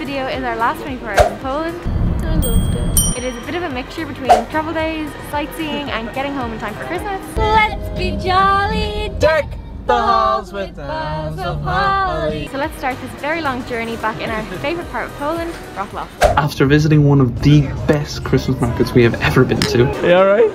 video is our last 24 hours in Poland. I loved it. It is a bit of a mixture between travel days, sightseeing and getting home in time for Christmas. Let's be jolly! Deck the halls with boughs of holly. So let's start this very long journey back in our favourite part of Poland, Warsaw. After visiting one of the best Christmas markets we have ever been to. Are you alright?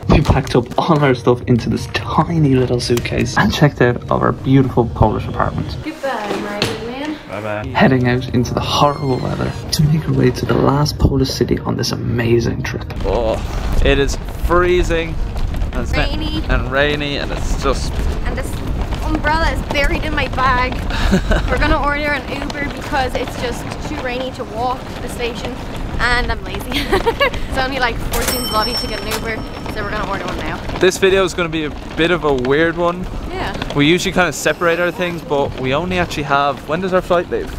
We packed up all our stuff into this tiny little suitcase and checked out our beautiful Polish apartment. Goodbye, my good man. Bye bye. Heading out into the horrible weather to make our way to the last Polish city on this amazing trip. Oh, it is freezing. And it's Rainy. And it's just... And this umbrella is buried in my bag. We're gonna order an Uber because it's just too rainy to walk to the station and I'm lazy. It's only like 14 zloty to get an Uber, so we're gonna order one now. This video is going to be a bit of a weird one. Yeah. We usually kind of separate our things, but we only actually have... When does our flight leave?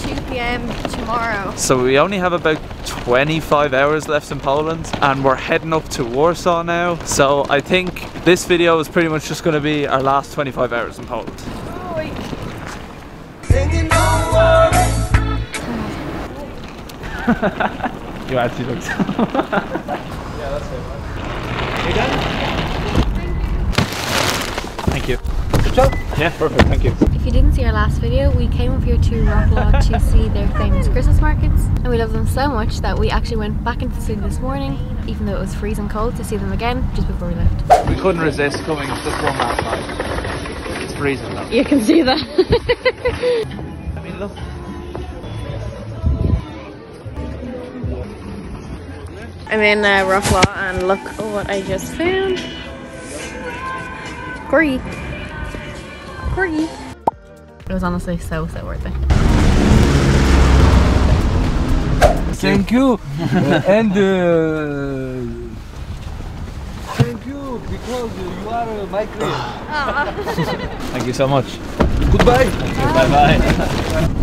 2 p.m. tomorrow. So we only have about 25 hours left in Poland and we're heading up to Warsaw now. So I think this video is pretty much just going to be our last 25 hours in Poland. Oh, wait. You actually look so... Yeah, that's it. You done? Thank you. Good job. Yeah, perfect, thank you. If you didn't see our last video, we came up here to Warsaw to see their famous Christmas markets, and we love them so much that we actually went back into the city this morning, even though it was freezing cold, to see them again just before we left. We couldn't resist coming to this one last night. It's freezing though. You can see that. I mean, look. I'm in Warsaw and look what I just found. Corgi. Corgi. It was honestly so worth it. Thank you. And thank you because you are my client. Thank you so much. Goodbye. Bye bye.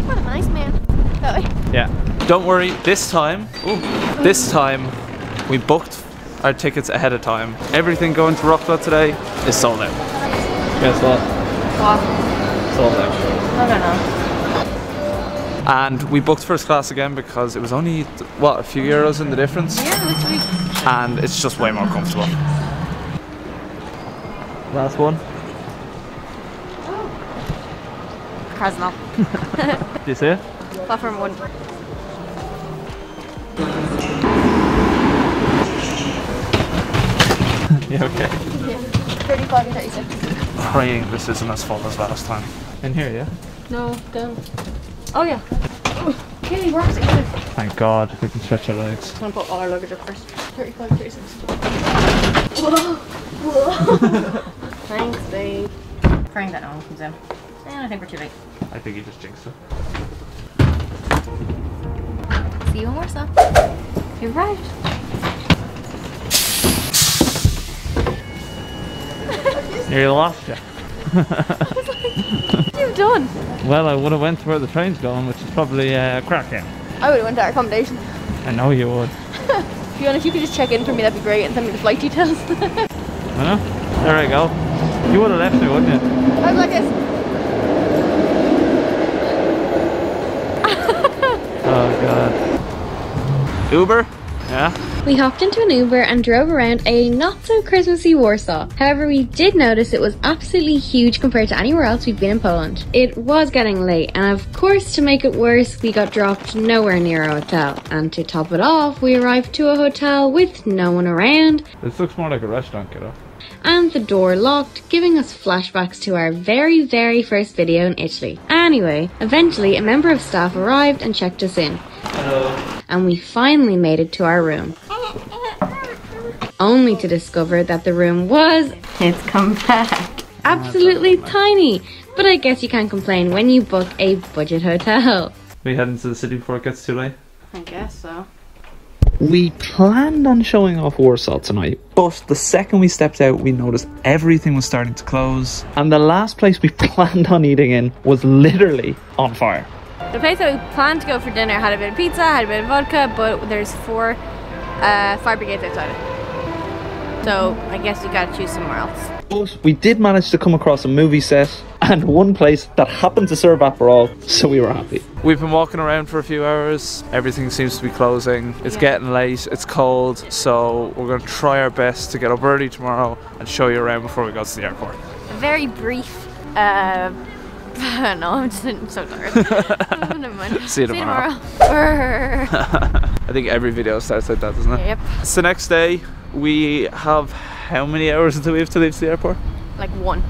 What a nice man. That way. Yeah. Don't worry, this time we booked our tickets ahead of time. Everything going to Warsaw today is sold out. Guess what? What? Sold out. I don't know. And we booked first class again because it was only, what, a few euros in the difference? Yeah, literally. And it's just way more comfortable. Last one. Krasnov. Do you see it? Platform 1. Yeah, okay. Yeah. 35 and 36. Praying this isn't as full as last time. In here, yeah? No, down. Oh yeah. Okay, works again. Thank God, we can stretch our legs. I'm gonna put all our luggage up first. 35, 36. Whoa! Whoa! Thanks, babe. Praying that no one comes in. And I think we're too late. I think you just jinxed it. See you in Warsaw. You've arrived. Nearly lost you. What have you done? Well, I would have went to where the train's going, which is probably Krakow. I would have went to our accommodation. I know you would. Fiona, if you could just check in for me, that'd be great, and send me the flight details. I know. There I go. You would have left me, wouldn't you? I was like this. Oh God. Uber? Yeah. We hopped into an Uber and drove around a not so Christmassy Warsaw. However, we did notice it was absolutely huge compared to anywhere else we've been in Poland. It was getting late, and of course, to make it worse, we got dropped nowhere near a hotel. And to top it off, we arrived to a hotel with no one around. This looks more like a restaurant, kiddo. And the door locked, giving us flashbacks to our very first video in Italy. Anyway, eventually a member of staff arrived and checked us in. Hello. And we finally made it to our room. Only to discover that the room was... It's come back. Absolutely tiny. But I guess you can't complain when you book a budget hotel. We head into the city before it gets too late? I guess so. We planned on showing off Warsaw tonight, but the second we stepped out, we noticed everything was starting to close. And the last place we planned on eating in was literally on fire. The place that we planned to go for dinner had a bit of pizza, had a bit of vodka, but there's 4 fire brigades outside it. So I guess we gotta choose somewhere else. But we did manage to come across a movie set, and one place that happened to serve Aperol, so we were happy. We've been walking around for a few hours. Everything seems to be closing. It's getting late, it's cold, so we're going to try our best to get up early tomorrow and show you around before we go to the airport. Very brief. No, I'm so tired. Never mind. See you tomorrow. I think every video starts like that, doesn't it? Yep. It's the next day. We have how many hours until we have to leave the airport? Like 1.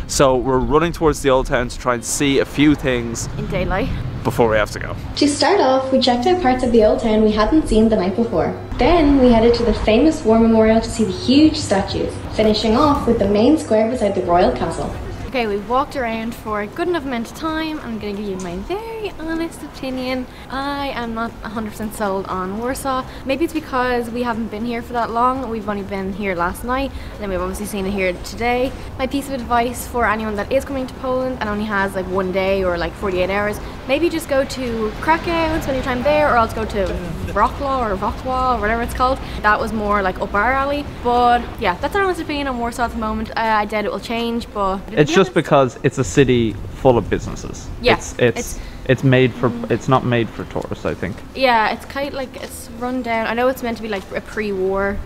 So we're running towards the old town to try and see a few things In daylight. before we have to go. To start off, we checked out parts of the old town we hadn't seen the night before. Then we headed to the famous War Memorial to see the huge statues, finishing off with the main square beside the royal castle. Okay, we've walked around for a good enough amount of time. I'm going to give you my very honest opinion. I am not 100% sold on Warsaw. Maybe it's because we haven't been here for that long. We've only been here last night, and then we've obviously seen it here today. My piece of advice for anyone that is coming to Poland and only has like 1 day or like 48 hours, maybe just go to Krakow and spend your time there, or else go to Warsaw or whatever it's called. That was more like up our alley. But yeah, that's our honest opinion on Warsaw at the moment. I doubt it will change, but It's just because it's a city full of businesses. Yeah, it's made for, it's not made for tourists, I think. yeah, it's kind of like, it's run down. I know it's meant to be like a pre-war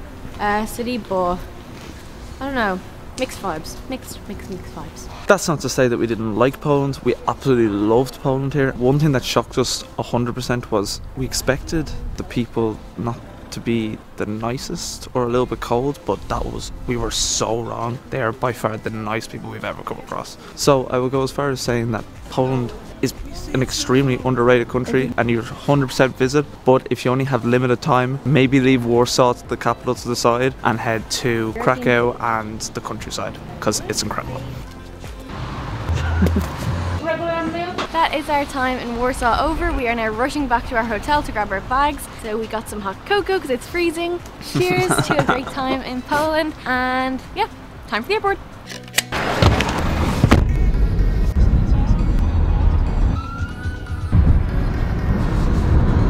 city, but I don't know. Mixed vibes. Mixed vibes. That's not to say that we didn't like Poland. We absolutely loved Poland here. One thing that shocked us 100% was we expected the people not to be the nicest or a little bit cold, but we were so wrong. They are by far the nice people we've ever come across. So I will go as far as saying that Poland is an extremely underrated country and you 100% visit, but if you only have limited time, maybe leave Warsaw, the capital, to the side and head to Krakow and the countryside, because it's incredible. That is our time in Warsaw over. We are now rushing back to our hotel to grab our bags. So we got some hot cocoa because it's freezing. Cheers to a great time in Poland, and yeah, time for the airport.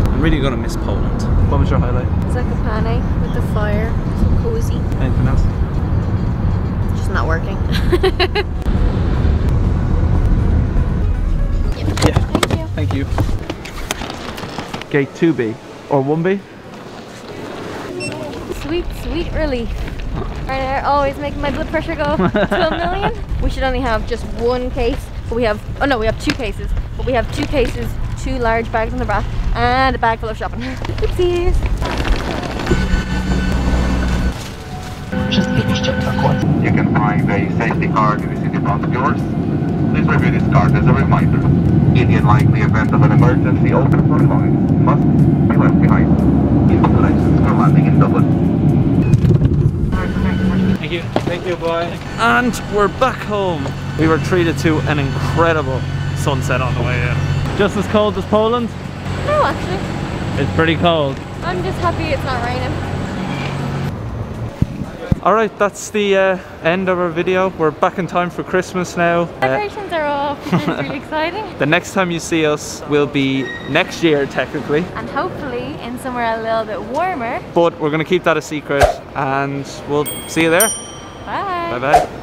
I'm really gonna miss Poland. What was your highlight? Zakopane with the fire, so cozy. Anything else? Just not working. Yeah. Thank you. Thank you. Gate 2B or 1B? Sweet relief. Right, always making my blood pressure go to 1,000,000. We should only have just 1 case, but we have, oh no, we have 2 cases. But we have 2 cases, 2 large bags on the back, and a bag full of shopping. Oopsies. You can find a safety card if you sit in front of yours. Please review this card as a reminder. In the unlikely event of an emergency, all control lines must be left behind. Congratulations for landing in Dublin. Thank you. Thank you, boy. And we're back home. We were treated to an incredible sunset on the way in. Just as cold as Poland? No, actually. It's pretty cold. I'm just happy it's not raining. Alright, that's the end of our video. We're back in time for Christmas now. Decorations are off, which is really exciting. The next time you see us will be next year, technically. And hopefully in somewhere a little bit warmer. But we're going to keep that a secret, and we'll see you there. Bye. Bye bye.